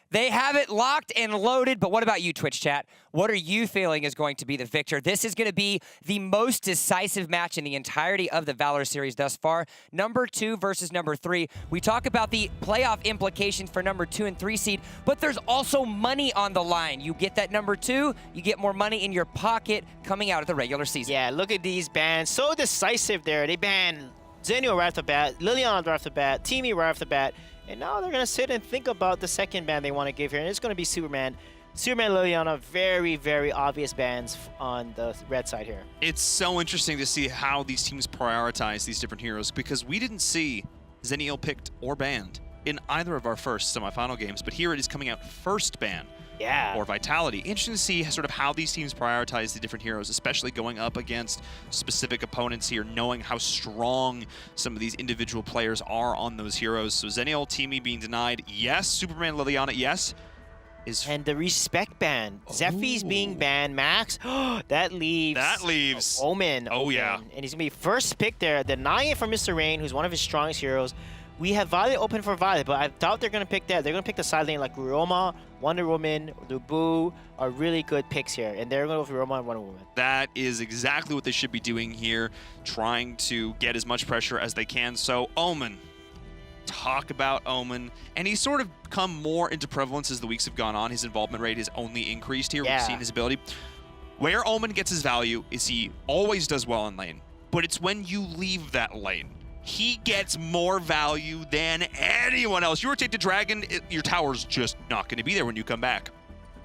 They have it locked and loaded, but what about you, Twitch chat? What are you feeling is going to be the victor? This is going to be the most decisive match in the entirety of the Valor series thus far. Number 2 versus number 3. We talk about the playoff implications for number 2 and 3 seed, but there's also money on the line. You get that number 2, you get more money in your pocket coming out of the regular season. Yeah, look at these bans. So decisive there. They ban Zenio right off the bat, Liliana right off the bat, Teamy right off the bat. And now they're going to sit and think about the second ban they want to give here. And it's going to be Superman. Superman, Liliana, very, very obvious bans on the red side here. It's so interesting to see how these teams prioritize these different heroes, because we didn't see Zenio picked or banned in either of our first semifinal games, but here it is coming out first ban. Yeah. Or Vitality. Interesting to see sort of how these teams prioritize the different heroes, especially going up against specific opponents here, knowing how strong some of these individual players are on those heroes. So Zenio, Teamy being denied, yes. Superman, Liliana, yes. And the respect ban. Zephy's being banned. Max, that leaves Omen. Oh, yeah. And he's going to be first pick there, denying it from Mr. Rain, who's one of his strongest heroes. We have Violet open for Violet, but I doubt they're going to pick that. They're going to pick the side lane like Roma, Wonder Woman, Lubu are really good picks here. And they're going to go for Roma and Wonder Woman. That is exactly what they should be doing here, trying to get as much pressure as they can. So Omen, talk about Omen. And he's sort of come more into prevalence as the weeks have gone on. His involvement rate has only increased here. Yeah. We've seen his ability. Where Omen gets his value is he always does well in lane, but it's when you leave that lane. He gets more value than anyone else. You rotate to Dragon, your tower's just not going to be there when you come back.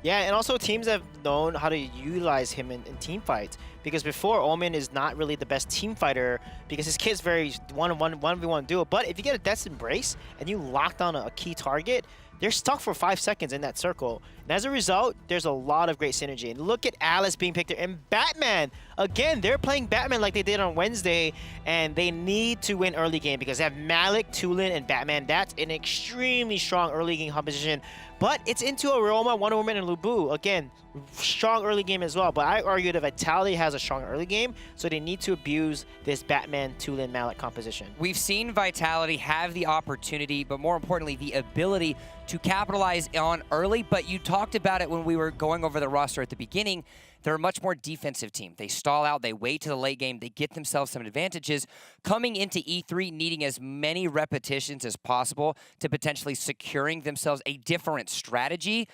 Yeah, and also teams have known how to utilize him in team fights. Because before, Omen is not really the best team fighter because his kit's very 1v1 duo. But if you get a Death's Embrace and you lock down a key target, they're stuck for 5 seconds in that circle. And as a result, there's a lot of great synergy. And look at Alice being picked there. And Batman, again, they're playing Batman like they did on Wednesday. And they need to win early game because they have Malik, Tulin, and Batman. That's an extremely strong early game composition. But it's into Aroma, Wonder Woman, and Lubu. Again, strong early game as well. But I argue that Vitality has a strong early game, so they need to abuse this Batman, Tulin, Malik composition. We've seen Vitality have the opportunity, but more importantly, the ability to capitalize on early. But you talked about it when we were going over the roster at the beginning. They're a much more defensive team. They stall out, they wait to the late game, they get themselves some advantages. Coming into E3, needing as many repetitions as possible to potentially securing themselves a different strategy.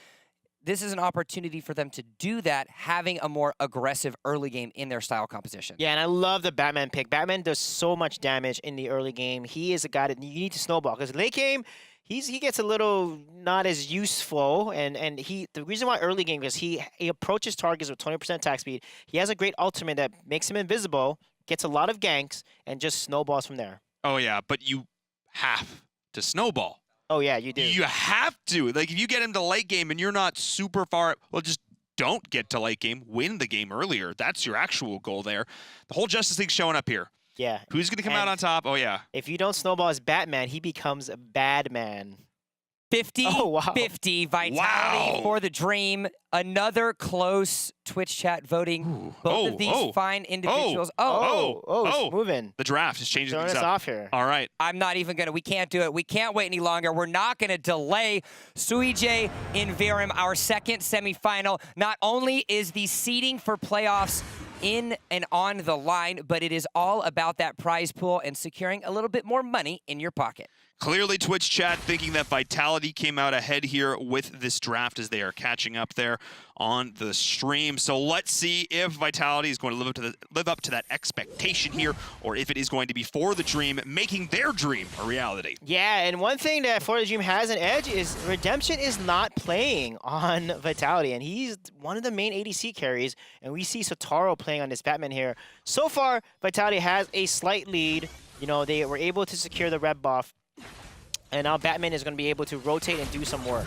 This is an opportunity for them to do that, having a more aggressive early game in their style composition. Yeah, and I love the Batman pick. Batman does so much damage in the early game. He is a guy that you need to snowball because late game, he gets a little not as useful, and the reason why early game is he approaches targets with 20% attack speed. He has a great ultimate that makes him invisible, gets a lot of ganks, and just snowballs from there. Oh yeah, but you have to snowball. Oh yeah, you do. You have to. Like if you get into late game and you're not super far, well, just don't get to late game. Win the game earlier. That's your actual goal there. The whole Justice League's showing up here. Yeah. Who's going to come out on top? Oh, yeah. If you don't snowball as Batman, he becomes a bad man. 50-50 Vitality for the Dream. Another close Twitch chat voting. Both of these fine individuals. It's moving. The draft is changing things us up. off here. All right. I'm not even going to, we can't do it. We can't wait any longer. We're not going to delay Suijay in Virim, our second semifinal. Not only is the seeding for playoffs in and on the line, but it is all about that prize pool and securing a little bit more money in your pocket. Clearly, Twitch chat thinking that Vitality came out ahead here with this draft as they are catching up there on the stream. So let's see if Vitality is going to live up to that expectation here, or if it is going to be For the Dream making their dream a reality. Yeah, and one thing that For the Dream has an edge is Redemption is not playing on Vitality, and he's one of the main ADC carries, and we see Sotaro playing on this Batman here. So far, Vitality has a slight lead. You know, they were able to secure the red buff. And now Batman is going to be able to rotate and do some work.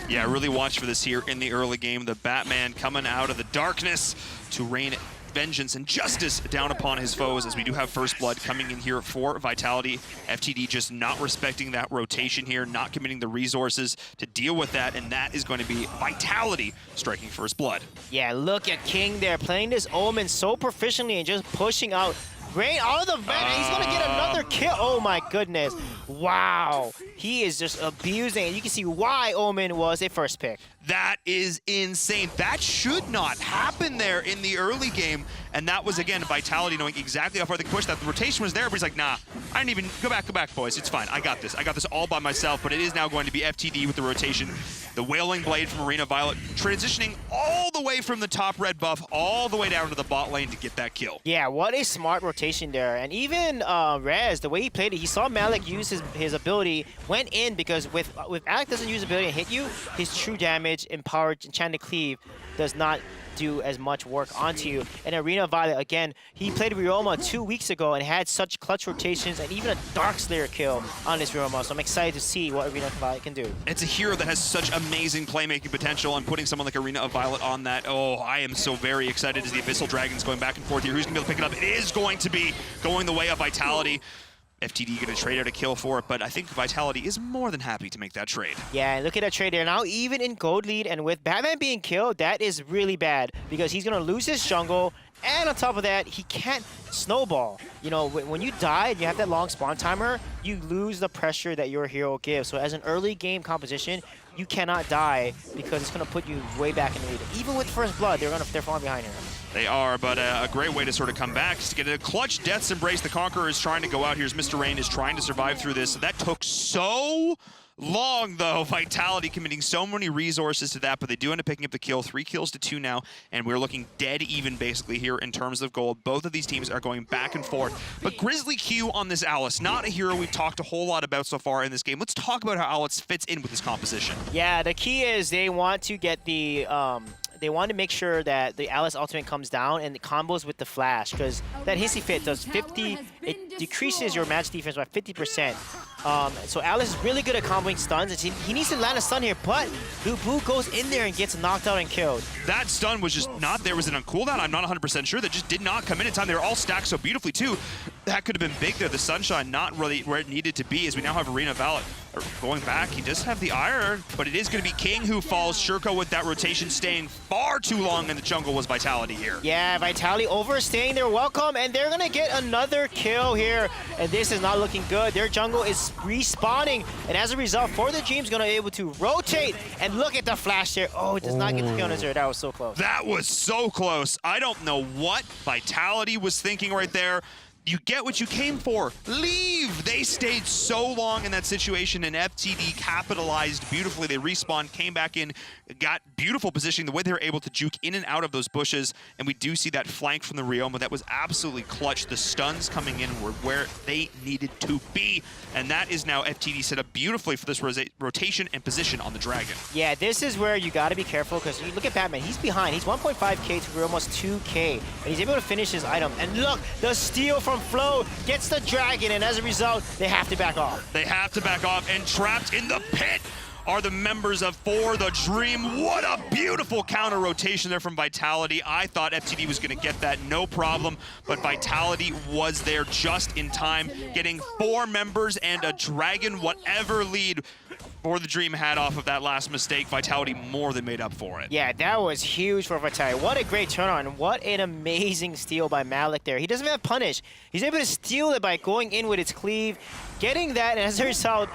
Yeah, really watch for this here in the early game. The Batman coming out of the darkness to rain vengeance and justice down upon his foes, as we do have First Blood coming in here for Vitality. FTD just not respecting that rotation here, not committing the resources to deal with that, and that is going to be Vitality striking First Blood. Yeah, look at King there, playing this Omen so proficiently and just pushing out Rain out of the vent, and he's going to get another kill. Oh my goodness. Wow. he is just abusing, and you can see why Omen was a first pick. That is insane. That should not happen there in the early game. And that was, again, Vitality knowing exactly how far they could push that. The rotation was there, but he's like, nah, I didn't even go back, boys. It's fine. I got this. I got this all by myself, but it is now going to be FTD with the rotation. The Wailing Blade from Arena Violet transitioning all the way from the top red buff all the way down to the bot lane to get that kill. Yeah, what a smart rotation there. And even Rez, the way he played it, he saw Malik use his ability, went in, because with Alec doesn't use ability and hit you, his true damage, empowered enchanted cleave, does not do as much work onto you. And Arena Violet, again, he played Ryoma 2 weeks ago and had such clutch rotations and even a Dark Slayer kill on this Ryoma. So I'm excited to see what Arena Violet can do. It's a hero that has such amazing playmaking potential, and putting someone like Arena of Violet on that, oh, I am so very excited as the Abyssal Dragons going back and forth here. Who's going to be able to pick it up? It is going to be going the way of Vitality. FTD going to trade out a kill for it, but I think Vitality is more than happy to make that trade. Yeah, and look at that trade there. Now even in gold lead and with Batman being killed, that is really bad because he's going to lose his jungle, and on top of that, he can't snowball. You know, when you die and you have that long spawn timer, you lose the pressure that your hero gives. So as an early game composition, you cannot die because it's going to put you way back in the lead. Even with First Blood, they're falling behind here. They are, but a great way to sort of come back is to get a clutch Death's Embrace. The Conqueror is trying to go out here as Mr. Rain is trying to survive through this. That took so long, though. Vitality committing so many resources to that, but they do end up picking up the kill. 3 kills to 2 now, and we're looking dead even basically here in terms of gold. Both of these teams are going back and forth. But Grizzly Q on this Alice, not a hero we've talked a whole lot about so far in this game. Let's talk about how Alice fits in with this composition. Yeah, the key is they want to get the they want to make sure that the Alice ultimate comes down and the combos with the flash, because that hissy fit does 50, it decreases your match defense by 50%. So Alice is really good at comboing stuns, and he needs to land a stun here, but Lubu goes in there and gets knocked out and killed. That stun was just not there. Was it on cooldown? I'm not 100% sure. That just did not come in time. They were all stacked so beautifully, too. That could have been big there. The Sunshine not really where it needed to be, as we now have Arena Violet going back. He does have the iron, but it is going to be King who falls. Shurko with that rotation staying far too long in the jungle was Vitality here. Yeah, Vitality overstaying their welcome, and they're going to get another kill here. And this is not looking good. Their jungle is respawning, and as a result, For the Dream's going to be able to rotate. And look at the flash there. Oh, it does not get the kill on his. That was so close. That was so close. I don't know what Vitality was thinking right there. You get what you came for. Leave! They stayed so long in that situation, and FTD capitalized beautifully. They respawned, came back in, got beautiful positioning, the way they were able to juke in and out of those bushes, and we do see that flank from the Ryoma. That was absolutely clutch. The stuns coming in were where they needed to be, and that is now FTD set up beautifully for this rotation and position on the Dragon. Yeah, this is where you got to be careful, because you look at Batman. He's behind. He's 1.5k to almost 2k, and he's able to finish his item. And look, the steal from Flo gets the Dragon, and as a result, they have to back off. They have to back off, and trapped in the pit are the members of For the Dream. What a beautiful counter rotation there from Vitality. I thought FTD was going to get that, no problem, but Vitality was there just in time, getting 4 members and a Dragon, whatever lead For the Dream had off of that last mistake. Vitality more than made up for it. Yeah, that was huge for Vitality. What a great turnaround. What an amazing steal by Malik there. He doesn't have punish. He's able to steal it by going in with its cleave, getting that, and as a result,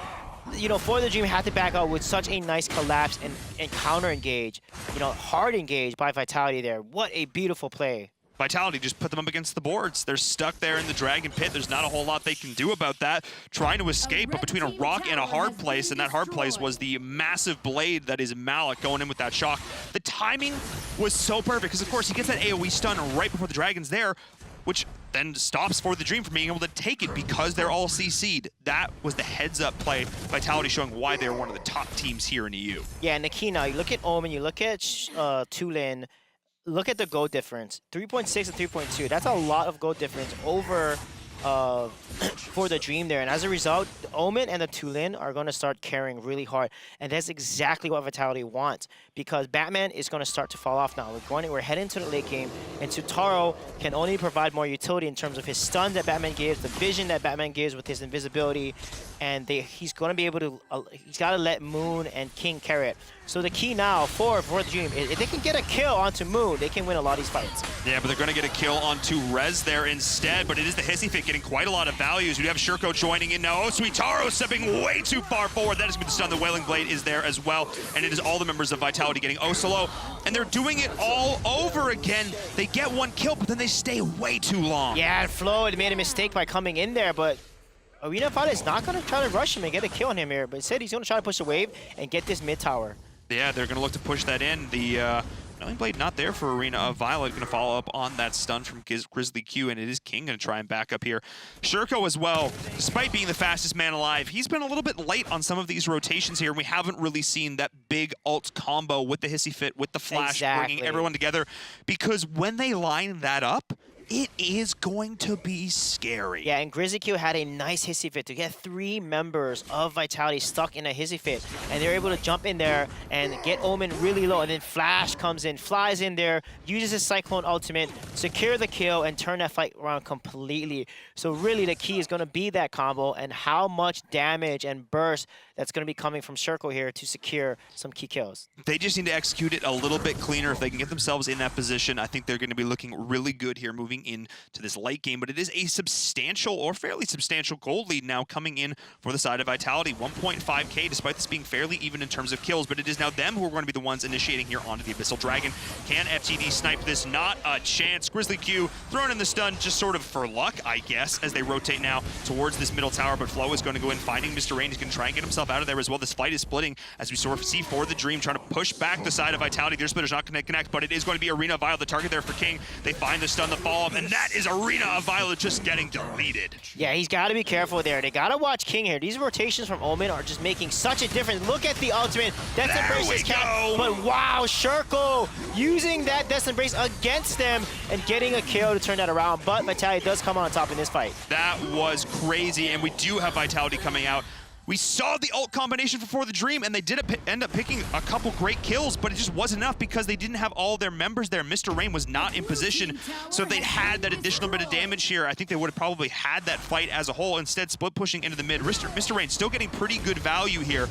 you know, For the Dream had to back out with such a nice collapse and counter engage. You know, hard engage by Vitality there. What a beautiful play. Vitality just put them up against the boards. They're stuck there in the Dragon Pit. There's not a whole lot they can do about that. Trying to escape, but between a rock and a hard place, and that hard place was the massive blade that is Malik going in with that shock. The timing was so perfect, because of course he gets that AoE stun right before the Dragon's there, which then stops For the Dream from being able to take it because they're all CC'd. That was the heads-up play. Vitality showing why they're one of the top teams here in EU. Yeah, and the key now, you look at Omen, you look at Tulin, look at the gold difference. 3.6 and 3.2. That's a lot of gold difference over For the Dream there. And as a result, the Omen and the Tulin are going to start carrying really hard. And that's exactly what Vitality wants, because Batman is going to start to fall off now. We're heading to the late game, and Sutaro can only provide more utility in terms of his stun that Batman gives, the vision that Batman gives with his invisibility, and he's going to be able to, he's got to let Moon and King carry it. So the key now for the Dream is if they can get a kill onto Moon, they can win a lot of these fights. Yeah, but they're going to get a kill onto Rez there instead, but it is the Hissy Fit getting quite a lot of values. We have Shurko joining in now. Oh, Suitaro stepping way too far forward. That is going to stun. The Wailing Blade is there as well, and it is all the members of Vitality getting solo, and they're doing it all over again. They get one kill, but then they stay way too long. Yeah, and Flo had made a mistake by coming in there, but Arena Fighter is not going to try to rush him and get a kill on him here, but instead he's going to try to push the wave and get this mid tower. Yeah, they're going to look to push that in. The Wailing Blade not there for Arena. Violet going to follow up on that stun from Grizzly Q, and it is King going to try and back up here. Shurko as well, despite being the fastest man alive, he's been a little bit late on some of these rotations here, and we haven't really seen that big ult combo with the Hissy Fit, with the Flash, bringing everyone together, because when they line that up, it is going to be scary. Yeah, and Grizzly Q had a nice Hissy Fit to get 3 members of Vitality stuck in a Hissy Fit, and they're able to jump in there and get Omen really low, and then Flash comes in, flies in there, uses his Cyclone ultimate, secure the kill, and turn that fight around completely. So really the key is going to be that combo and how much damage and burst that's going to be coming from Shurko here to secure some key kills. They just need to execute it a little bit cleaner. If they can get themselves in that position, I think they're going to be looking really good here moving into this late game. But it is a substantial or fairly substantial gold lead now coming in for the side of Vitality. 1.5k, despite this being fairly even in terms of kills. But it is now them who are going to be the ones initiating here onto the Abyssal Dragon. Can FTD snipe this? Not a chance. Grizzly Q thrown in the stun just sort of for luck, I guess, as they rotate now towards this middle tower. But Flo is going to go in, finding Mr. Rain. He's going to try and get himself out of there as well. This fight is splitting as we sort of see for the Dream trying to push back the side of Vitality. Their splitter's not going to connect, but it is going to be Arena of Violet, the target there for King. They find the stun, the follow-up, and that is Arena of Violet just getting deleted. Yeah, he's got to be careful there. They got to watch King here. These rotations from Omen are just making such a difference. Look at the ultimate. Death Embrace is capped, but wow, Shurko using that Death Embrace against them and getting a kill to turn that around, but Vitality does come on top in this fight. That was crazy, and we do have Vitality coming out. We saw the ult combination for the Dream, and they did end up picking a couple great kills, but it just wasn't enough because they didn't have all their members there. Mr. Rain was not in position, so if they'd had that additional bit of damage here, I think they would have probably had that fight as a whole. Instead, split pushing into the mid. Mr. Rain still getting pretty good value here.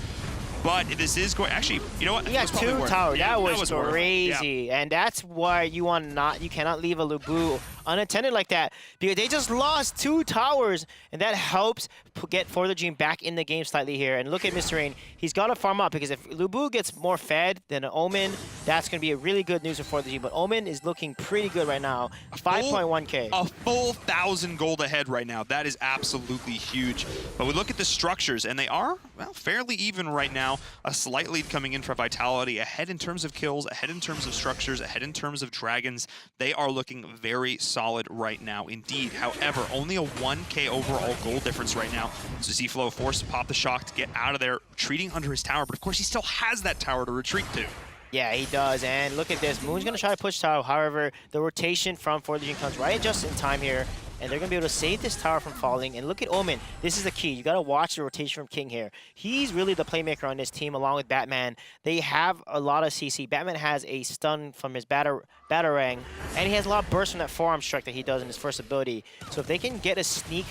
But this is going, actually, you know what? He got 2 towers. Yeah, that was crazy. Yeah. And that's why you cannot leave a Lubu unattended like that, because they just lost 2 towers, and that helps get For the Dream back in the game slightly here. And look at Mr. Rain. He's got to farm up, because if Lubu gets more fed than an Omen, that's going to be a really good news for the Dream. But Omen is looking pretty good right now. 5.1k. A full 1,000 gold ahead right now. That is absolutely huge. But we look at the structures, and they are, well, fairly even right now. A slight lead coming in for Vitality, ahead in terms of kills, ahead in terms of structures, ahead in terms of dragons. They are looking very solid right now indeed. However, only a 1k overall gold difference right now. So Z-Flow forced to pop the shock to get out of there, retreating under his tower, but of course he still has that tower to retreat to. Yeah, he does, and look at this. Moon's going to try to push tower. However, the rotation from For the Dream comes right just in time here, and they're going to be able to save this tower from falling. And look at Omen. This is the key. You got to watch the rotation from King here. He's really the playmaker on this team, along with Batman. They have a lot of CC. Batman has a stun from his Batarang, and he has a lot of burst from that forearm strike that he does in his first ability. So if they can get a sneak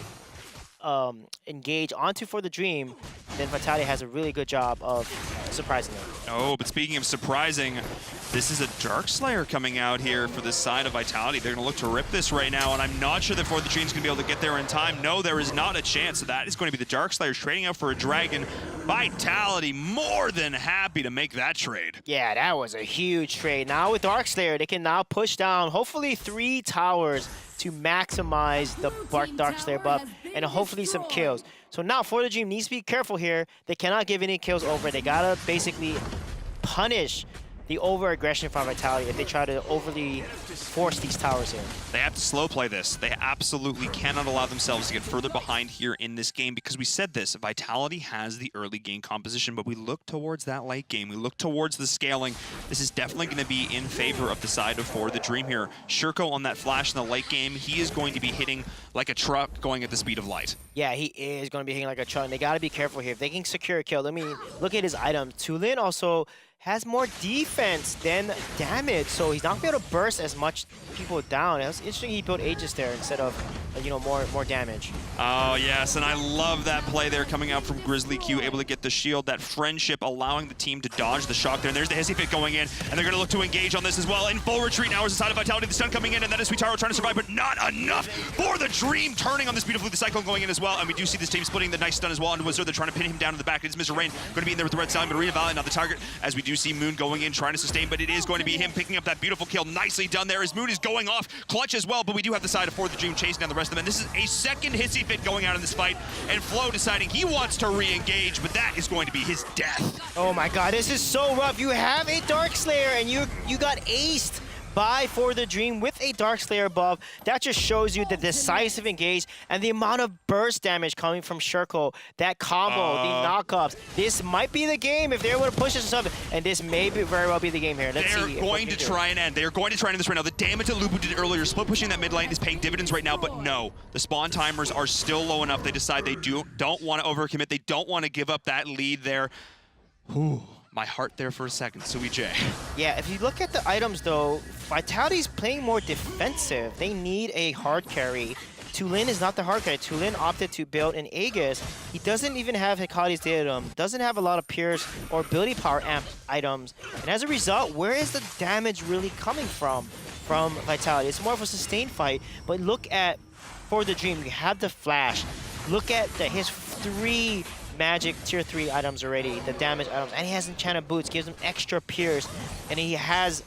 engage onto For the Dream, then Vitality has a really good job of surprising them. Oh, but speaking of surprising, this is a Darkslayer coming out here for this side of Vitality. They're going to look to rip this right now, and I'm not sure that For the Dream's going to be able to get there in time. No, there is not a chance. So that is going to be the Darkslayers trading out for a Dragon. Vitality more than happy to make that trade. Yeah, that was a huge trade. Now with Darkslayer, they can now push down hopefully 3 towers to maximize the Darkslayer buff and hopefully some kills. So now For the Dream needs to be careful here. They cannot give any kills over. They gotta basically punish the over-aggression from Vitality if they try to overly force these towers in. They have to slow play this. They absolutely cannot allow themselves to get further behind here in this game, because we said this, Vitality has the early game composition, but we look towards that late game. We look towards the scaling. This is definitely going to be in favor of the side of For the Dream here. Shurko on that flash in the late game, he is going to be hitting like a truck going at the speed of light. Yeah, he is going to be hitting like a truck, and they got to be careful here. If they can secure a kill, I mean, look at his item. Tulin also has more defense than damage, so he's not gonna be able to burst as much people down. It was interesting he built Aegis there instead of, you know, more damage. Oh, yes, and I love that play there coming out from Grizzly Q, able to get the shield, that friendship allowing the team to dodge the shock there. And there's the Hissy Fit going in, and they're going to look to engage on this as well. In full retreat now is the side of Vitality, the stun coming in, and that is Suitaro trying to survive, but not enough for the Dream, turning on this beautifully, the Cyclone going in as well, and we do see this team splitting the nice stun as well onto Wizard. They're trying to pin him down to the back. It is Mr. Rain going to be in there with the Red Stallion, but Arena Valley not the target, as we do see Moon going in, trying to sustain, but it is going to be him picking up that beautiful kill. Nicely done there as Moon is going off. Clutch as well, but we do have the side of For the Dream chasing down the rest of them, and this is a second Hissy Fit going out in this fight, and Flo deciding he wants to re-engage, but that is going to be his death. Oh my god, this is so rough. You have a Dark Slayer, and you got aced by For the Dream with a Dark Slayer buff. That just shows you the decisive engage and the amount of burst damage coming from Shirko. That combo, the knockups. This might be the game if they're able to push this or something, and this may very well be the game here. Let's see. They're going to try and end. They're going to try and end this right now. The damage that Lubu did earlier, split pushing that mid lane is paying dividends right now, but no. The spawn timers are still low enough. They decide they don't want to overcommit. They don't want to give up that lead there. Whew. My heart there for a second, Sui J. Yeah, if you look at the items though, Vitality's playing more defensive. They need a hard carry. Tulin is not the hard carry. Tulin opted to build an Aegis. He doesn't even have Hekate's Diadem, doesn't have a lot of Pierce or ability power amp items. And as a result, where is the damage really coming from Vitality? It's more of a sustained fight, but look at For the Dream, you have the Flash. Look at his 3 magic tier 3 items already, the damage items, and he has enchanted boots, gives him extra pierce, and he has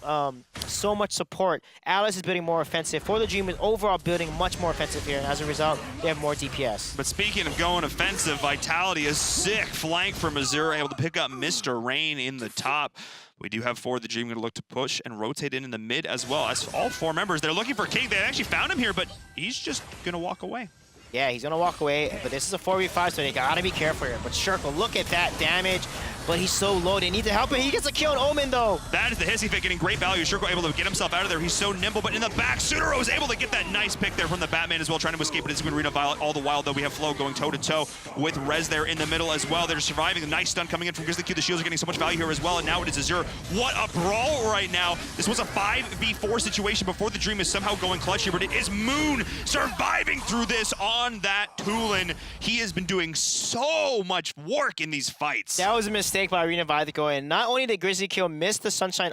so much support. Alice is building more offensive. For the Dream is overall building much more offensive here, and as a result, they have more DPS. But speaking of going offensive, Vitality is sick flank from Azura, able to pick up Mr. Rain in the top. We do have For the Dream going to look to push and rotate in the mid as well. As all 4 members, they're looking for King. They actually found him here, but he's just going to walk away. Yeah, he's gonna walk away, but this is a 4v5, so they gotta be careful here. But Shirko, look at that damage, but he's so low. They need to help him. He gets a kill on Omen, though. That is the Hissy Fit getting great value. Shirko able to get himself out of there. He's so nimble, but in the back, Suitaro is able to get that nice pick there from the Batman as well, trying to escape, but it's going to Arena Violet all the while, though. We have Flo going toe-to-toe with Rez there in the middle as well. They're surviving. A nice stun coming in from Grizzly Q. The shields are getting so much value here as well, and now it is Azure. What a brawl right now. This was a 5v4 situation before the Dream is somehow going clutch here, but it is Moon surviving through this on that Tulin. He has been doing so much work in these fights. That was a mistake by Arena Violet to go in. Not only did Grizzly Kill miss the Sunshine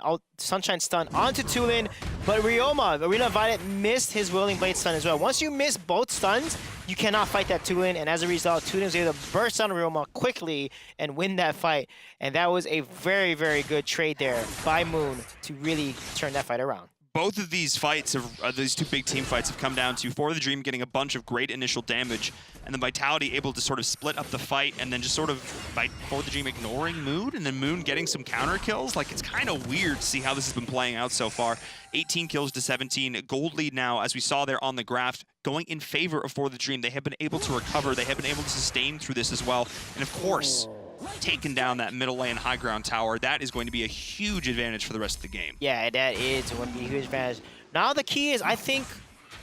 stun onto Tulin, but Arena Violet missed his Whirling Blade stun as well. Once you miss both stuns, you cannot fight that Tulin, and as a result, Tulin was able to burst on Ryoma quickly and win that fight. And that was a very, very good trade there by Moon to really turn that fight around. Both of these fights, these 2 big team fights, have come down to For the Dream getting a bunch of great initial damage, and then Vitality able to sort of split up the fight, and then just sort of For the Dream ignoring Moon, and then Moon getting some counter kills. Like, it's kind of weird to see how this has been playing out so far. 18 kills to 17. Gold lead now, as we saw there on the graph, going in favor of For the Dream. They have been able to recover. They have been able to sustain through this as well. And of course, taking down that middle lane high ground tower, that is going to be a huge advantage for the rest of the game. Yeah, that is going to be a huge advantage. Now the key is, I think,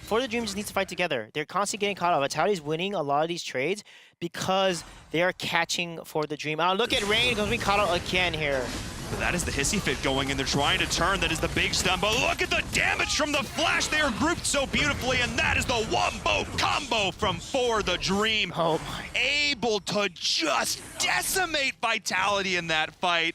For the Dream just needs to fight together. They're constantly getting caught up. Vitality's winning a lot of these trades because they are catching For the Dream. Oh, look at Rain going to be caught out again here. But that is the Hissy Fit going in. They're trying to turn. That is the big stun. But look at the damage from the Flash. They are grouped so beautifully. And that is the wombo combo from For the Dream. Oh my. Able to just decimate Vitality in that fight.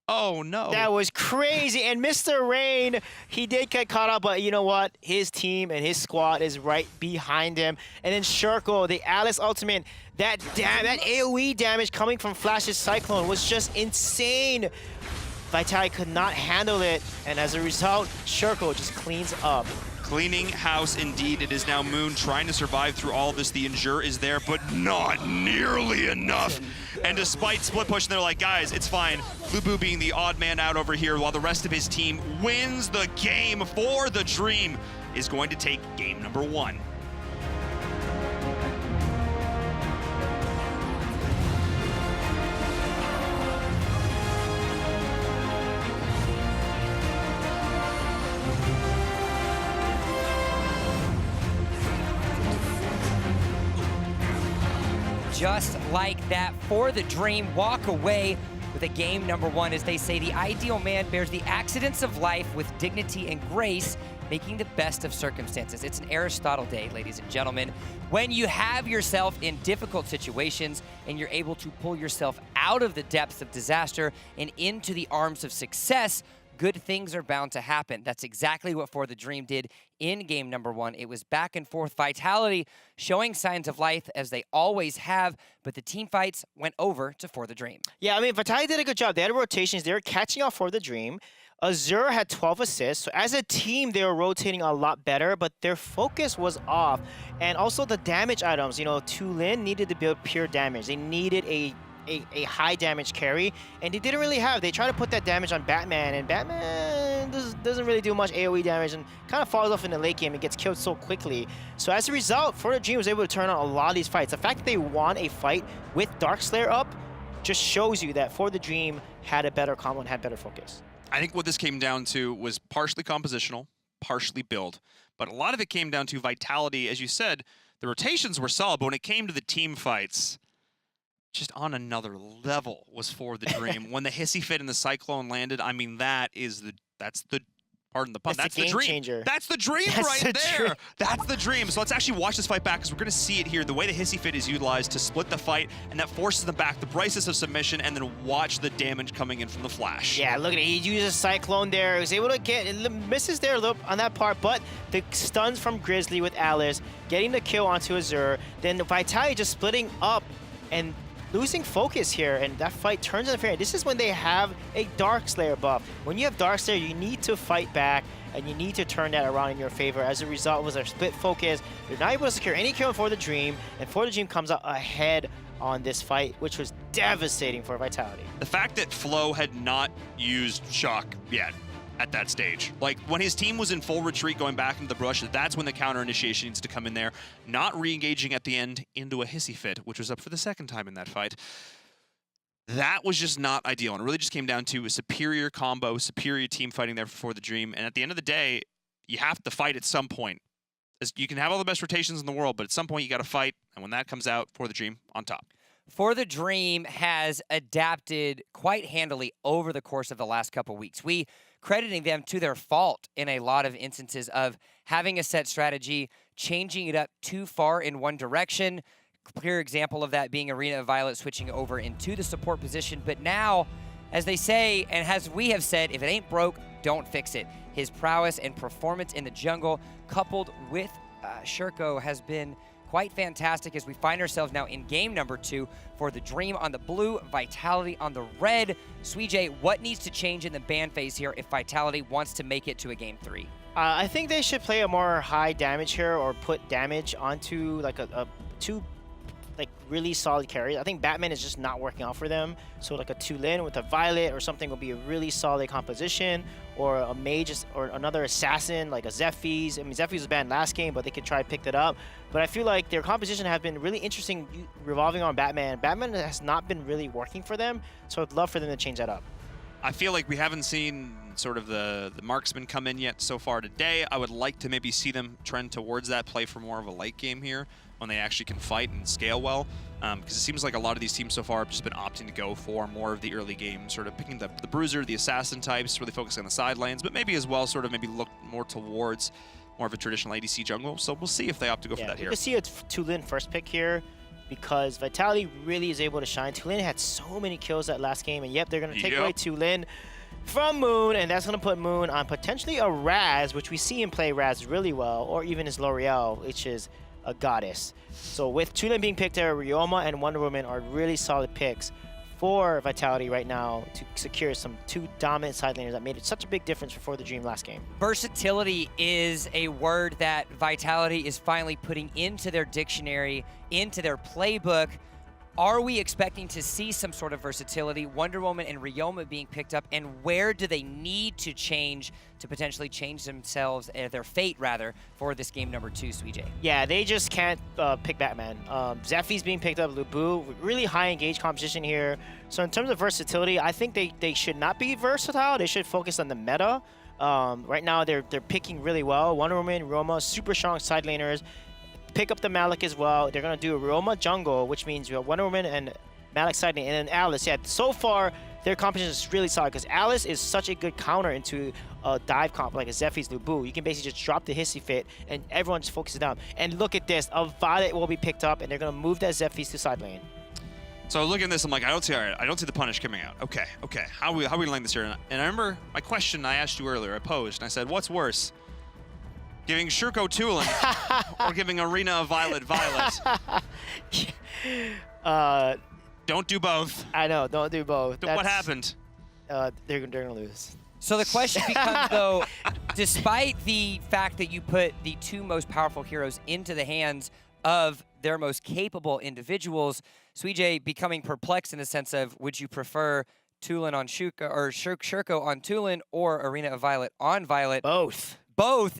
Oh no. That was crazy. And Mr. Rain, he did get caught up, but you know what? His team and his squad is right behind him. And then Shirko, the Alice ultimate, that AoE damage coming from Flash's Cyclone was just insane. Vitality could not handle it, and as a result, Shirko just cleans up. Cleaning house indeed. It is now Moon trying to survive through all of this. The Endure is there, but not nearly enough. And despite split push, they're like, guys, it's fine. Lubu being the odd man out over here while the rest of his team wins the game. For the Dream is going to take game number 1. Just like that, For the Dream walk away with a game number 1. As they say, the ideal man bears the accidents of life with dignity and grace, making the best of circumstances. It's an Aristotle day, ladies and gentlemen. When you have yourself in difficult situations and you're able to pull yourself out of the depths of disaster and into the arms of success, good things are bound to happen. That's exactly what For the Dream did in game number 1. It was back and forth. Vitality showing signs of life as they always have, but the team fights went over to For the Dream. Yeah, I mean, Vitality did a good job. They had rotations. They were catching off For the Dream. Azure had 12 assists. So as a team, they were rotating a lot better, but their focus was off. And also the damage items. You know, Tulin needed to build pure damage. They needed a high damage carry, and they didn't really have. They tried to put that damage on Batman, and Batman doesn't really do much AoE damage and kind of falls off in the late game and gets killed so quickly. So as a result, For the Dream was able to turn on a lot of these fights. The fact that they won a fight with Darkslayer up just shows you that For the Dream had a better combo and had better focus. I think what this came down to was partially compositional, partially build, but a lot of it came down to Vitality. As you said, the rotations were solid, but when it came to the team fights, just on another level was For the Dream. When the Hissy Fit and the Cyclone landed, I mean, that's the pardon the pun, that's the dream. Changer. That's the dream right there. That's the dream. So let's actually watch this fight back, because we're going to see it here. The way the Hissy Fit is utilized to split the fight, and that forces them back. The brightness of submission, and then watch the damage coming in from the Flash. Yeah, look at it. He uses Cyclone there. He was able to get, misses there a little on that part, but the stuns from Grizzly with Alice, getting the kill onto Azure, then Vitality just splitting up and losing focus here, and that fight turns unfair. This is when they have a Darkslayer buff. When you have Darkslayer, you need to fight back, and you need to turn that around in your favor. As a result, it was a split focus. They're not able to secure any kill For the Dream, and For the Dream comes out ahead on this fight, which was devastating for Vitality. The fact that Flo had not used Shock yet at that stage. Like, when his team was in full retreat going back into the brush, that's when the counter initiation needs to come in there. Not re-engaging at the end into a Hissy Fit, which was up for the second time in that fight. That was just not ideal, and it really just came down to a superior combo, superior team fighting there For the Dream. And at the end of the day, you have to fight at some point. You can have all the best rotations in the world, but at some point you got to fight, and when that comes out, For the Dream on top. For the Dream has adapted quite handily over the course of the last couple weeks. We crediting them to their fault in a lot of instances of having a set strategy, changing it up too far in one direction. Clear example of that being Arena of Violet switching over into the support position. But now, as they say, and as we have said, if it ain't broke, don't fix it. His prowess and performance in the jungle, coupled with Shurko, has been quite fantastic as we find ourselves now in game number 2 For the Dream on the blue, Vitality on the red. Suijay, what needs to change in the ban phase here if Vitality wants to make it to a game 3? I think they should play a more high damage here, or put damage onto like two like really solid carries. I think Batman is just not working out for them. So like a Tulin with a Violet or something will be a really solid composition, or a mage or another assassin like a Zephyrs. I mean, Zephyrs was banned last game, but they could try to pick that up. But I feel like their composition has been really interesting revolving on Batman. Batman has not been really working for them, so I'd love for them to change that up. I feel like we haven't seen sort of the marksman come in yet so far today. I would like to maybe see them trend towards that, play for more of a late game here when they actually can fight and scale well. Because it seems like a lot of these teams so far have just been opting to go for more of the early game, sort of picking the bruiser, the assassin types, really focusing on the side lanes, but maybe as well sort of maybe look more towards more of a traditional ADC jungle. So we'll see if they opt to go for that here. You can see it's Tulin first pick here, because Vitality really is able to shine. Tulin had so many kills that last game, and yep, they're going to take away Tulin from Moon, and that's going to put Moon on potentially a Raz, which we see him play Raz really well, or even his L'Oreal, which is a goddess. So with Tulin being picked there, Ryoma and Wonder Woman are really solid picks for Vitality right now to secure some 2 dominant side laners that made it such a big difference for the Dream last game. Versatility is a word that Vitality is finally putting into their dictionary, into their playbook. Are we expecting to see some sort of versatility, Wonder Woman and Ryoma being picked up, and where do they need to change to potentially change themselves, their fate rather, for this game number 2, Suijay? Yeah, they just can't pick Batman. Zephyrs being picked up, Lubu, really high engaged competition here. So in terms of versatility, I think they should not be versatile. They should focus on the meta. Right now, they're picking really well. Wonder Woman, Ryoma, super strong side laners. Pick up the Malik as well. They're going to do a Ryoma jungle, which means you have Wonder Woman and Malik side lane, and then Alice. Yeah, so far, their competition is really solid because Alice is such a good counter into a dive comp like a Zephy's Lubu. You can basically just drop the Hissy Fit and everyone just focuses down. And look at this, a Violet will be picked up and they're gonna move that Zephy's to side lane. So looking at this, I'm like, I don't see the punish coming out. Okay. How are we landing this here? And I remember my question I asked you earlier, I posed, and I said, what's worse? Giving Shurko Tulin or giving Arena a Violet? Don't do both. I know, don't do both. What happened? They're gonna lose. So the question becomes, though, despite the fact that you put the two most powerful heroes into the hands of their most capable individuals, Suijay becoming perplexed in the sense of, would you prefer Tulin on Shurko or Shurko on Tulin or Arena of Violet on Violet? Both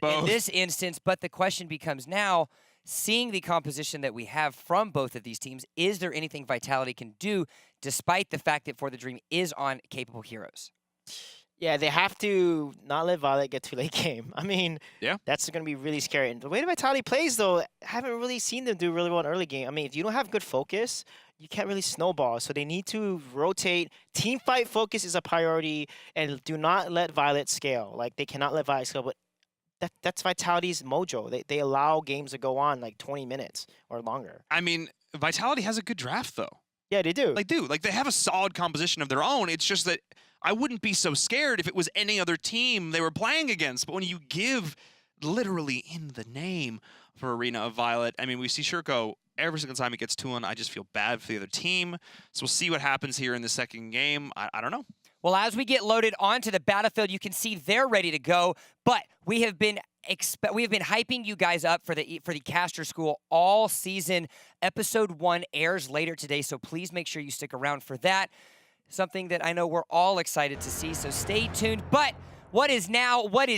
In this instance, but the question becomes now, seeing the composition that we have from both of these teams, is there anything Vitality can do despite the fact that For the Dream is on capable heroes? Yeah, they have to not let Violet get too late game. I mean, yeah, that's going to be really scary. And the way that Vitality plays, though, I haven't really seen them do really well in early game. I mean, if you don't have good focus, you can't really snowball. So they need to rotate. Team fight focus is a priority, and do not let Violet scale. Like, they cannot let Violet scale, but that's Vitality's mojo. They allow games to go on like 20 minutes or longer. I mean, Vitality has a good draft, though. Yeah, they do. Like, they have a solid composition of their own. It's just that I wouldn't be so scared if it was any other team they were playing against. But when you give literally in the name for Arena of Violet, I mean, we see Shurko every single time he gets Tulin. I just feel bad for the other team. So we'll see what happens here in the second game. I don't know. Well, as we get loaded onto the battlefield, you can see they're ready to go. But we have been hyping you guys up for the caster school all season. Episode 1 airs later today, so please make sure you stick around for that. Something that I know we're all excited to see, so stay tuned. But what is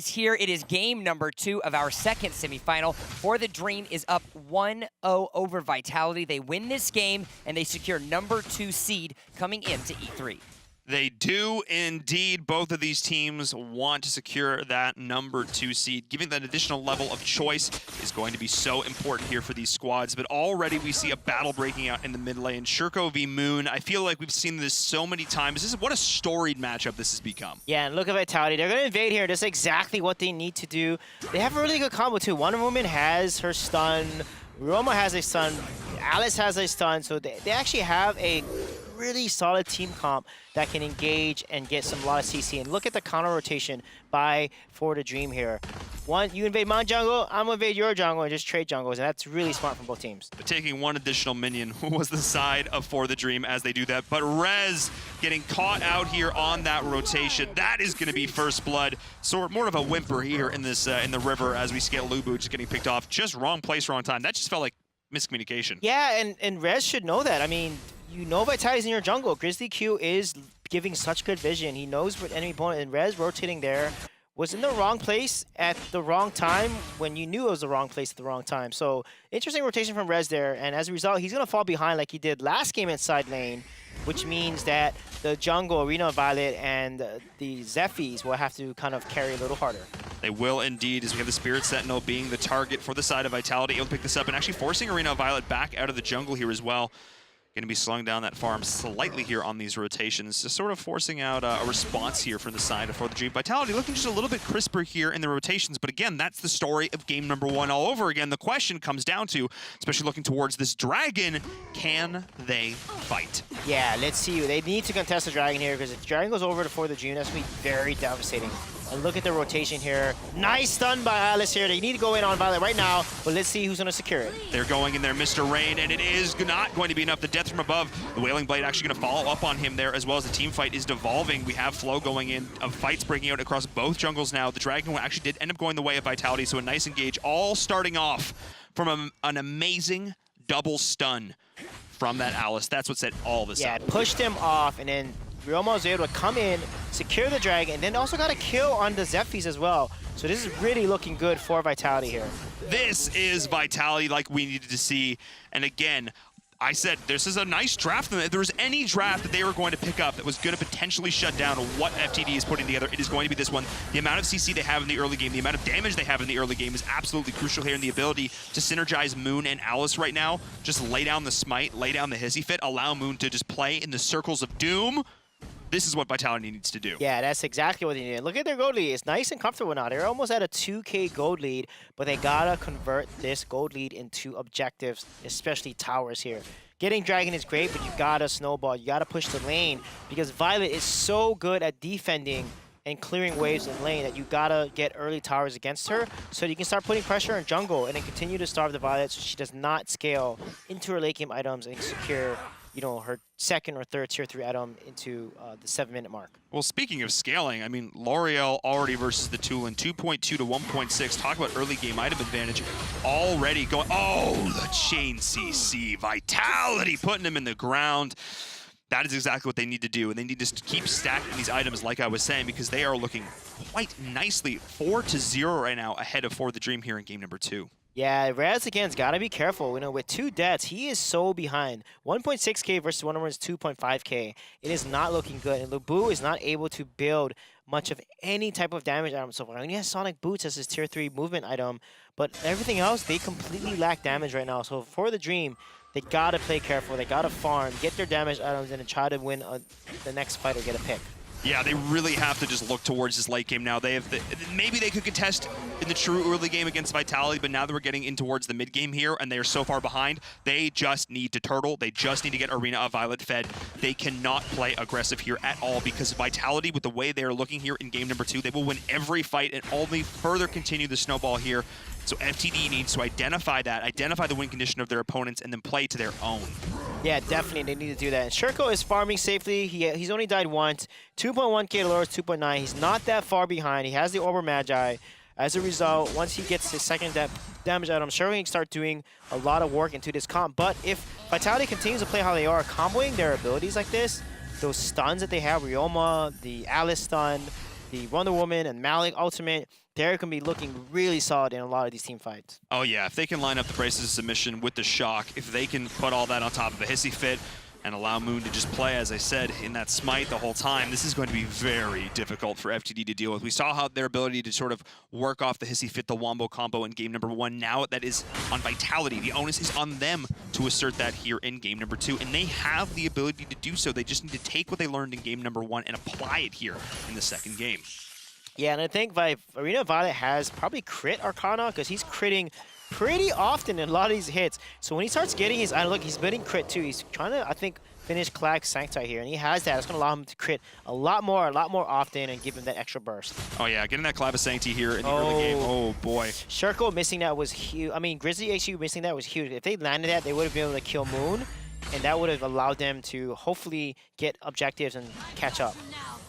here? It is game number 2 of our second semifinal. For the Dream is up 1-0 over Vitality. They win this game, and they secure number 2 seed coming into E3. They do indeed. Both of these teams want to secure that number 2 seed. Giving that additional level of choice is going to be so important here for these squads. But already we see a battle breaking out in the mid lane. Shurko v Moon. I feel like we've seen this so many times. What a storied matchup this has become. Yeah, and look at Vitality. They're going to invade here. That's exactly what they need to do. They have a really good combo too. Wonder Woman has her stun. Roma has a stun. Alice has a stun. So they actually have a really solid team comp that can engage and get a lot of CC. And look at the counter rotation by For the Dream here. One, you invade my jungle, I'm gonna invade your jungle and just trade jungles, and that's really smart from both teams. But taking one additional minion was the side of For the Dream as they do that. But Rez getting caught out here on that rotation. That is gonna be first blood. So more of a whimper here in this in the river as we scale Lubu just getting picked off. Just wrong place, wrong time. That just felt like miscommunication. Yeah, and Rez should know that. I mean, you know Vitality's in your jungle. Grizzly Q is giving such good vision. He knows what enemy opponent, and Rez rotating there was in the wrong place at the wrong time when you knew it was the wrong place at the wrong time. So interesting rotation from Rez there, and as a result, he's gonna fall behind like he did last game in side lane, which means that the jungle, Arena of Violet, and the Zephyrs will have to kind of carry a little harder. They will indeed, as we have the Spirit Sentinel being the target for the side of Vitality, able to pick this up and actually forcing Arena of Violet back out of the jungle here as well. Going to be slowing down that farm slightly here on these rotations, just sort of forcing out a response here from the side of For the Dream. Vitality looking just a little bit crisper here in the rotations, but again, that's the story of game number 1 all over again. The question comes down to, especially looking towards this dragon, can they fight? Yeah, let's see. They need to contest the dragon here, because if the dragon goes over to For the Dream, that's going to be very devastating. And look at the rotation here. Nice stun by Alice here. They need to go in on Violet right now, but let's see who's going to secure it. They're going in there, Mr. Rain, and it is not going to be enough. The death from above, the Wailing Blade actually going to follow up on him there, as well as the team fight is devolving. We have flow going in, of fights breaking out across both jungles now. The Dragon actually did end up going the way of Vitality, so a nice engage, all starting off from an amazing double stun from that Alice. That's what set all this up. Yeah, pushed him off, and then Roma was able to come in, secure the dragon, and then also got a kill on the Zephyrs as well. So this is really looking good for Vitality here. This is Vitality like we needed to see. And again, I said this is a nice draft. If there was any draft that they were going to pick up that was going to potentially shut down what FTD is putting together, it is going to be this one. The amount of CC they have in the early game, the amount of damage they have in the early game is absolutely crucial here, and the ability to synergize Moon and Alice right now. Just lay down the smite, lay down the Hissy Fit, allow Moon to just play in the circles of doom. This is what Vitality needs to do. Yeah, that's exactly what they need. Look at their gold lead. It's nice and comfortable now. They're almost at a 2K gold lead, but they gotta convert this gold lead into objectives, especially towers here. Getting Dragon is great, but you gotta snowball. You gotta push the lane because Violet is so good at defending and clearing waves in lane that you gotta get early towers against her so you can start putting pressure on jungle and then continue to starve the Violet so she does not scale into her late game items and secure, you know, her second or third tier 3 item into the 7-minute mark. Well, speaking of scaling, I mean, L'Oreal already versus the Tulin, 2.2 to 1.6. Talk about early game item advantage already going. Oh, the chain CC. Vitality putting him in the ground. That is exactly what they need to do, and they need to keep stacking these items like I was saying because they are looking quite nicely 4-0 right now ahead of For the Dream here in game number 2. Yeah, Raz again's got to be careful. You know, with 2 deaths, he is so behind. 1.6k versus one of them is 2.5k. It is not looking good, and Lubu is not able to build much of any type of damage item so far. I mean, he has Sonic Boots as his tier 3 movement item, but everything else, they completely lack damage right now. So For the Dream, they gotta play careful. They gotta farm, get their damage items, and then try to win the next fight or get a pick. Yeah, they really have to just look towards this late game now. They have maybe they could contest in the true early game against Vitality, but now that we're getting in towards the mid game here and they are so far behind, they just need to turtle. They just need to get Arena of Violet fed. They cannot play aggressive here at all because Vitality, with the way they are looking here in game number 2, they will win every fight and only further continue the snowball here. So FTD needs to identify that, identify the win condition of their opponents, and then play to their own. Yeah, definitely they need to do that. And Sherko is farming safely. He's only died once. 2.1k lowers 2.9. He's not that far behind. He has the Orber Magi. As a result, once he gets his second damage item, Sherko can start doing a lot of work into this comp. But if Vitality continues to play how they are, comboing their abilities like this, those stuns that they have, Ryoma, the Alice stun, the Wonder Woman, and Malik ultimate, they're going to be looking really solid in a lot of these team fights. Oh yeah, if they can line up the braces of submission with the shock, if they can put all that on top of a hissy fit and allow Moon to just play, as I said, in that smite the whole time, this is going to be very difficult for FTD to deal with. We saw how their ability to sort of work off the hissy fit, the wombo combo in game number 1. Now that is on Vitality. The onus is on them to assert that here in game number 2, and they have the ability to do so. They just need to take what they learned in game number 1 and apply it here in the second game. Yeah, and I think Arena of Violet has probably crit Arcana because he's critting pretty often in a lot of these hits. So when he starts getting his, look, he's building crit too. He's trying to, I think, finish Clack Sancti here, and he has that. It's going to allow him to crit a lot more often and give him that extra burst. Oh yeah, getting that Clav Sancti here in the early game. Oh boy. Sherko missing that was huge. I mean, Grizzly HU missing that was huge. If they landed that, they would have been able to kill Moon, and that would have allowed them to hopefully get objectives and catch up.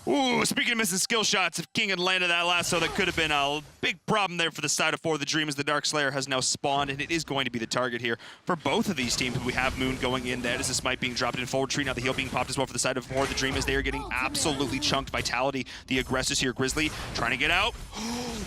Ooh, speaking of missing skill shots, if King had landed that last, so that could have been a big problem there for the side of For the Dream as the Dark Slayer has now spawned, and it is going to be the target here for both of these teams. We have Moon going in, that is the smite being dropped in forward retreat, now the heal being popped as well for the side of For the Dream as they are getting absolutely chunked. Vitality, the aggressors here, Grizzly trying to get out.